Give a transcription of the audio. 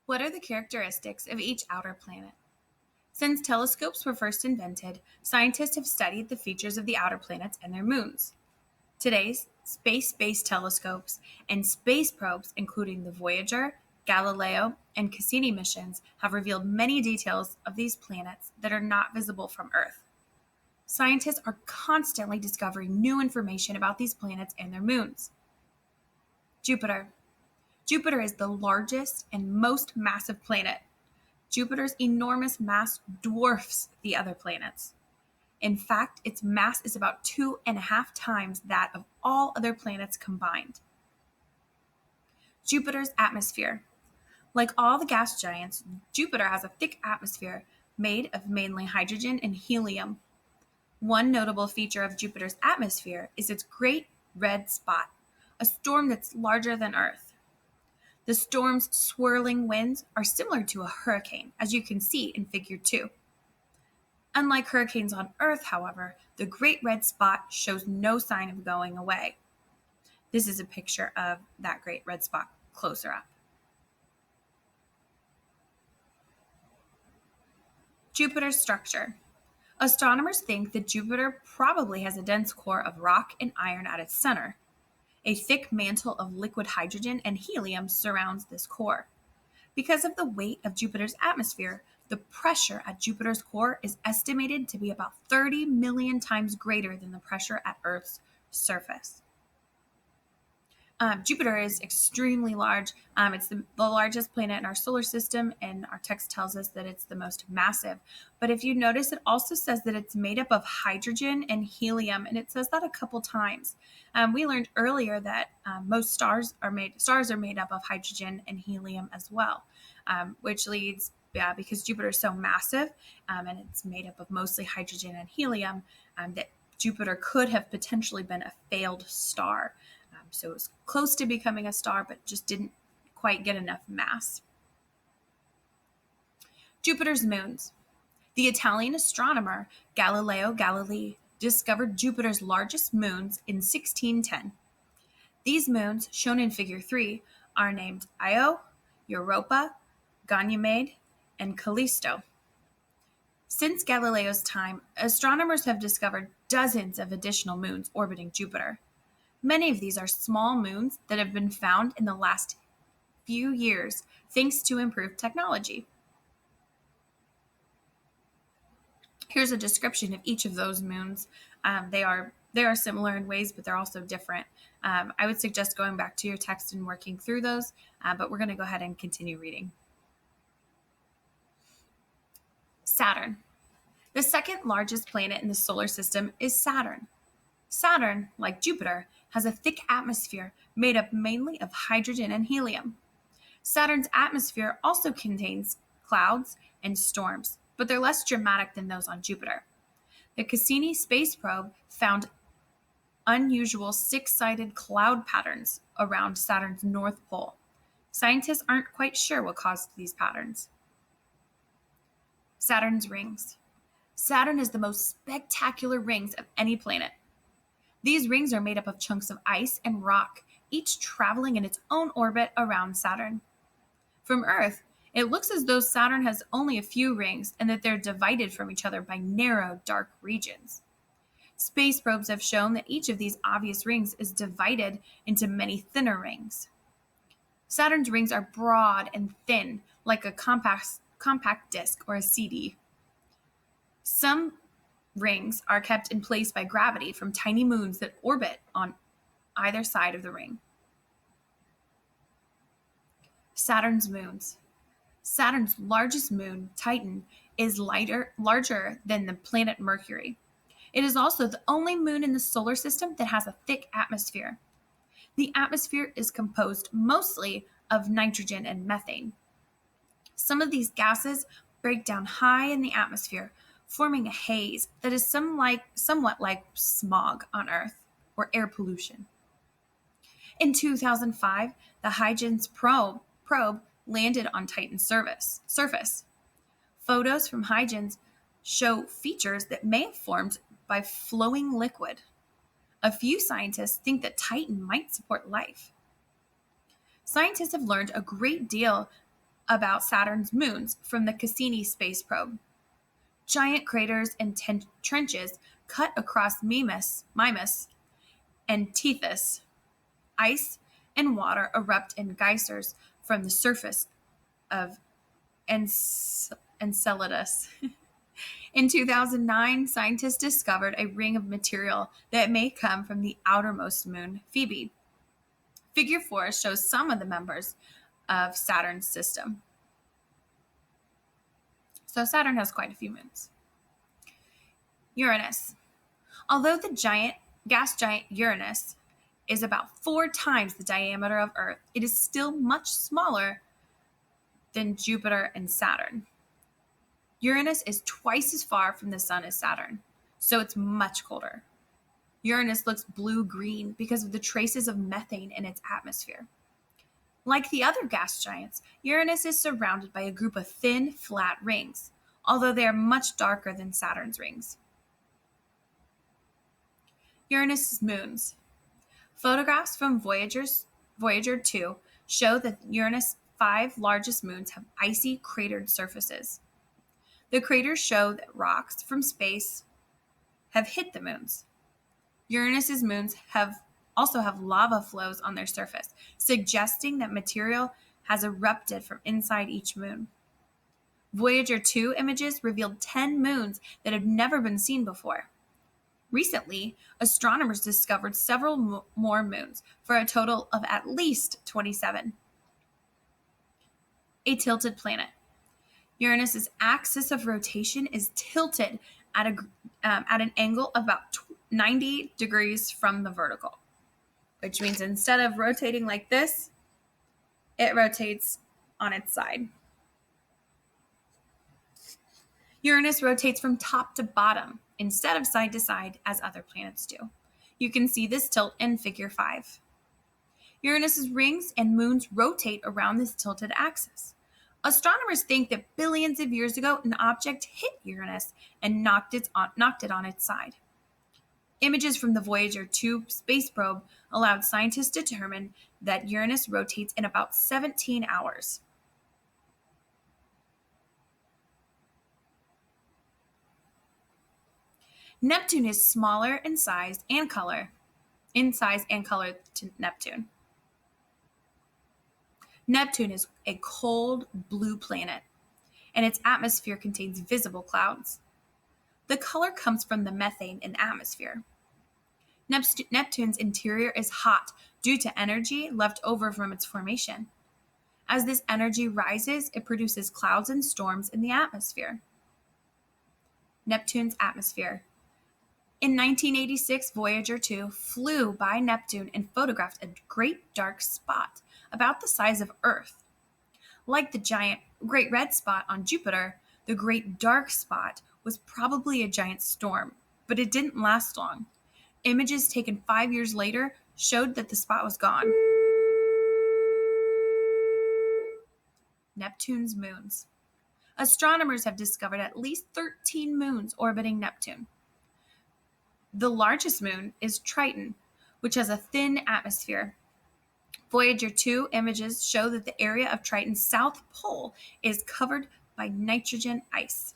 What are the characteristics of each outer planet? Since telescopes were first invented, scientists have studied the features of the outer planets and their moons. Today's space-based telescopes and space probes, including the Voyager, Galileo, and Cassini missions, have revealed many details of these planets that are not visible from Earth. Scientists are constantly discovering new information about these planets and their moons. Jupiter. Jupiter is the largest and most massive planet. Jupiter's enormous mass dwarfs the other planets. In fact, its mass is about 2.5 times that of all other planets combined. Jupiter's atmosphere. Like all the gas giants, Jupiter has a thick atmosphere made of mainly hydrogen and helium. One notable feature of Jupiter's atmosphere is its great red spot, a storm that's larger than Earth. The storm's swirling winds are similar to a hurricane, as you can see in Figure 2. Unlike hurricanes on Earth, however, the Great Red Spot shows no sign of going away. This is a picture of that Great Red Spot closer up. Jupiter's structure. Astronomers think that Jupiter probably has a dense core of rock and iron at its center. A thick mantle of liquid hydrogen and helium surrounds this core. Because of the weight of Jupiter's atmosphere, the pressure at Jupiter's core is estimated to be about 30 million times greater than the pressure at Earth's surface. Jupiter is extremely large. It's the largest planet in our solar system, and our text tells us that it's the most massive. But if you notice, it also says that it's made up of hydrogen and helium, and it says that a couple times. We learned earlier that most stars are made up of hydrogen and helium as well, which leads, because Jupiter is so massive and it's made up of mostly hydrogen and helium, that Jupiter could have potentially been a failed star. So it was close to becoming a star, but just didn't quite get enough mass. Jupiter's moons. The Italian astronomer Galileo Galilei discovered Jupiter's largest moons in 1610. These moons, shown in Figure 3, are named Io, Europa, Ganymede, and Callisto. Since Galileo's time, astronomers have discovered dozens of additional moons orbiting Jupiter. Many of these are small moons that have been found in the last few years thanks to improved technology. Here's a description of each of those moons. They are similar in ways, but they're also different. I would suggest going back to your text and working through those, but we're going to go ahead and continue reading. Saturn. The second largest planet in the solar system is Saturn. Saturn, like Jupiter, has a thick atmosphere made up mainly of hydrogen and helium. Saturn's atmosphere also contains clouds and storms, but they're less dramatic than those on Jupiter. The Cassini space probe found unusual six-sided cloud patterns around Saturn's north pole. Scientists aren't quite sure what caused these patterns. Saturn's rings. Saturn is the most spectacular rings of any planet. These rings are made up of chunks of ice and rock, each traveling in its own orbit around Saturn. From Earth, it looks as though Saturn has only a few rings and that they're divided from each other by narrow, dark regions. Space probes have shown that each of these obvious rings is divided into many thinner rings. Saturn's rings are broad and thin, like a compact disc or a CD. Some rings are kept in place by gravity from tiny moons that orbit on either side of the ring. Saturn's moons. Saturn's largest moon, Titan, is larger than the planet Mercury. It is also the only moon in the solar system that has a thick atmosphere. The atmosphere is composed mostly of nitrogen and methane. Some of these gases break down high in the atmosphere, forming a haze that is somewhat like smog on Earth or air pollution. In 2005, the Huygens probe landed on Titan's surface. Photos from Huygens show features that may have formed by flowing liquid. A few scientists think that Titan might support life. Scientists have learned a great deal about Saturn's moons from the Cassini space probe. Giant craters and trenches cut across Mimas and Tethys. Ice and water erupt in geysers from the surface of Enceladus. In 2009, scientists discovered a ring of material that may come from the outermost moon, Phoebe. Figure 4 shows some of the members of Saturn's system. So Saturn has quite a few moons. Uranus. Although the gas giant Uranus is about 4 times the diameter of Earth, it is still much smaller than Jupiter and Saturn. Uranus is twice as far from the sun as Saturn, so it's much colder. Uranus looks blue-green because of the traces of methane in its atmosphere. Like the other gas giants, Uranus is surrounded by a group of thin, flat rings, although they are much darker than Saturn's rings. Uranus's moons. Photographs from Voyager 2 show that Uranus' 5 largest moons have icy, cratered surfaces. The craters show that rocks from space have hit the moons. Uranus's moons also have lava flows on their surface, suggesting that material has erupted from inside each moon. Voyager 2 images revealed 10 moons that have never been seen before. Recently, astronomers discovered several more moons for a total of at least 27. A tilted planet. Uranus's axis of rotation is tilted at an angle of about 90 degrees from the vertical, which means instead of rotating like this, it rotates on its side. Uranus rotates from top to bottom instead of side to side as other planets do. You can see this tilt in Figure 5. Uranus's rings and moons rotate around this tilted axis. Astronomers think that billions of years ago, an object hit Uranus and knocked it on its side. Images from the Voyager 2 space probe allowed scientists to determine that Uranus rotates in about 17 hours. Neptune is smaller in size and color to Neptune. Neptune is a cold blue planet, and its atmosphere contains visible clouds. The color comes from the methane in the atmosphere. Neptune's interior is hot due to energy left over from its formation. As this energy rises, it produces clouds and storms in the atmosphere. Neptune's atmosphere. In 1986, Voyager 2 flew by Neptune and photographed a great dark spot about the size of Earth. Like the giant Great Red Spot on Jupiter, the Great Dark Spot was probably a giant storm, but it didn't last long. Images taken 5 years later showed that the spot was gone. Neptune's moons. Astronomers have discovered at least 13 moons orbiting Neptune. The largest moon is Triton, which has a thin atmosphere. Voyager 2 images show that the area of Triton's south pole is covered by nitrogen ice.